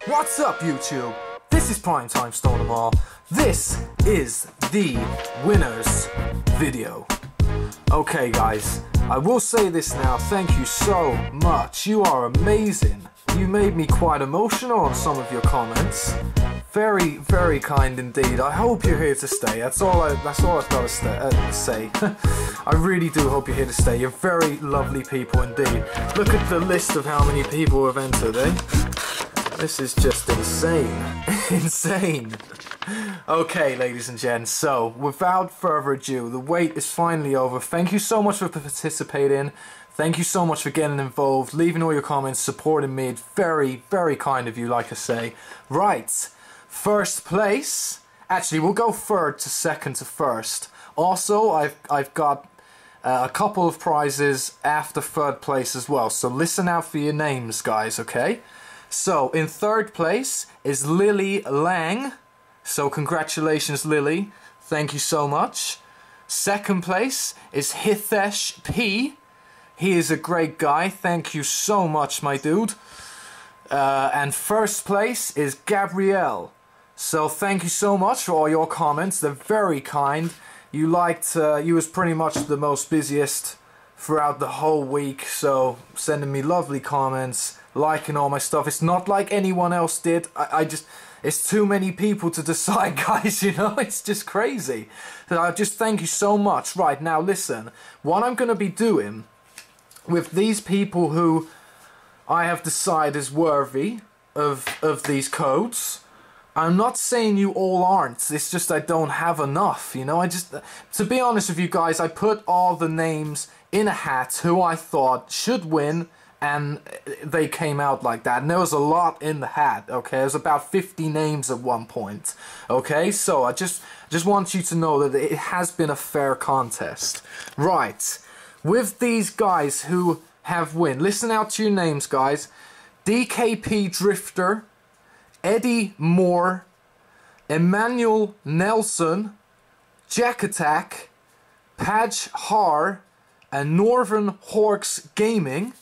What's up, YouTube? This is Primetime Stonemall. This is the winners video. Okay guys, I will say this now, thank you so much. You are amazing. You made me quite emotional on some of your comments. Very, very kind indeed. I hope you're here to stay. That's all I've got to say. I really do hope you're here to stay. You're very lovely people indeed. Look at the list of how many people have entered, eh? This is just insane. Insane. Okay, ladies and gents, so without further ado, the wait is finally over. Thank you so much for participating. Thank you so much for getting involved, leaving all your comments, supporting me. It's very, very kind of you, like I say. Right, first place. Actually, we'll go third to second to first. Also, I've got a couple of prizes after third place as well. So listen out for your names, guys, okay? So, in third place is Lily Lang. So, congratulations, Lily. Thank you so much. Second place is Hitesh P. He is a great guy. Thank you so much, my dude. And first place is Gabrielle. So, thank you so much for all your comments. They're very kind. You was pretty much the most busiest throughout the whole week. So, sending me lovely comments. Liking all my stuff. It's not like anyone else did. It's too many people to decide, guys, you know? It's just crazy. So I just thank you so much. Right, now listen. What I'm going to be doing with these people who I have decided is worthy of these codes, I'm not saying you all aren't. It's just I don't have enough, you know? To be honest with you guys, I put all the names in a hat who I thought should win, and they came out like that. And there was a lot in the hat, okay? There's about 50 names at one point, okay? So I just want you to know that it has been a fair contest. Right, with these guys who have won, listen out to your names, guys. DKP Drifter, Eddie Moore, Emmanuel Nelson, Jack Attack, Paj Har, and Northern Hawks Gaming.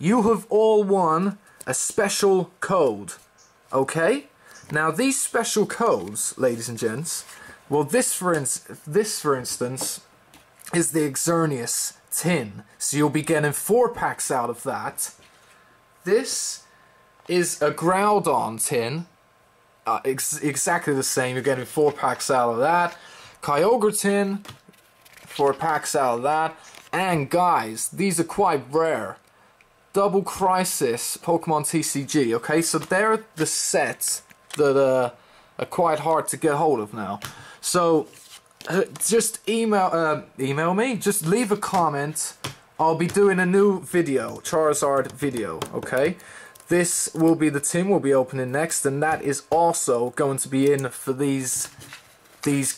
You have all won a special code, okay? Now these special codes, ladies and gents, well this for instance is the Xerneas tin, so you'll be getting 4 packs out of that. This is a Groudon tin, exactly the same, you're getting 4 packs out of that. Kyogre tin, 4 packs out of that, and guys, these are quite rare. Double Crisis Pokemon TCG, okay? So they're the sets that are quite hard to get hold of now. So just email me, just leave a comment. I'll be doing a new video, Charizard video, okay? This will be the tin we'll be opening next, and that is also going to be in for these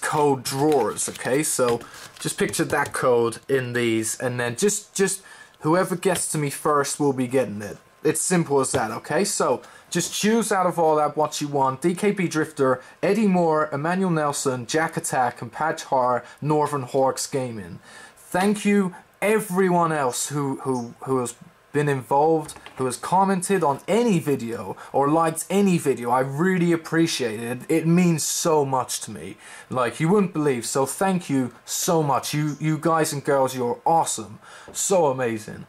code drawers, okay? So just picture that code in these, and then just whoever gets to me first will be getting it. It's simple as that, okay? So, just choose out of all that what you want. DKP Drifter, Eddie Moore, Emmanuel Nelson, Jack Attack, and Paj Har, Northern Hawks Gaming. Thank you everyone else who has been involved, who has commented on any video or liked any video. I really appreciate it. It means so much to me. Like, you wouldn't believe. So thank you so much. You guys and girls, you're awesome. So amazing.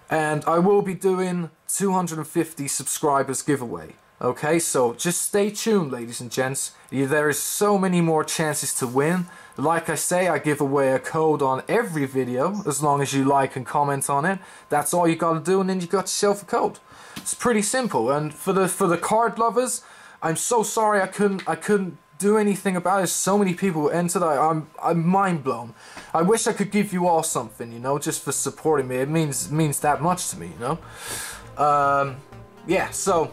And I will be doing 250 subscribers giveaway. Okay, so just stay tuned, ladies and gents. There is so many more chances to win. Like I say, I give away a code on every video, as long as you like and comment on it. That's all you gotta do, and then you got yourself a code. It's pretty simple. And for the card lovers, I'm so sorry I couldn't do anything about it. So many people entered. I'm mind blown. I wish I could give you all something, you know, just for supporting me. It means that much to me, you know. Yeah. So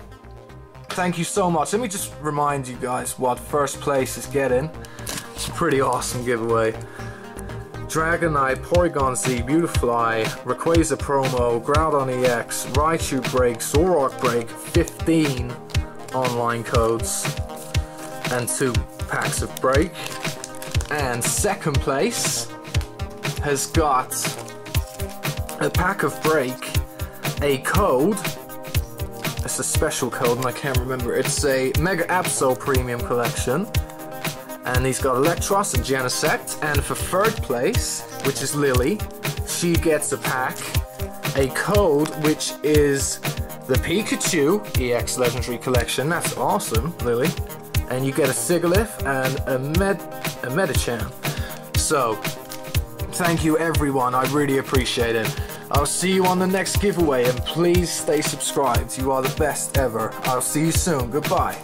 thank you so much. Let me just remind you guys what first place is getting. It's a pretty awesome giveaway. Dragonite, Porygon Z, Beautifly, Rayquaza promo, Groudon EX, Raichu break, Zoroark break, 15 online codes, and 2 packs of break. And second place has got a pack of break, a code, a a special code and I can't remember. It's a Mega Absol Premium Collection. And he's got Electros and Genesect. And for third place, which is Lily, she gets a pack, a code which is the Pikachu EX Legendary Collection. That's awesome, Lily. And you get a Sigilyph and a Medicham. So, thank you everyone, I really appreciate it. I'll see you on the next giveaway, and please stay subscribed. You are the best ever. I'll see you soon. Goodbye.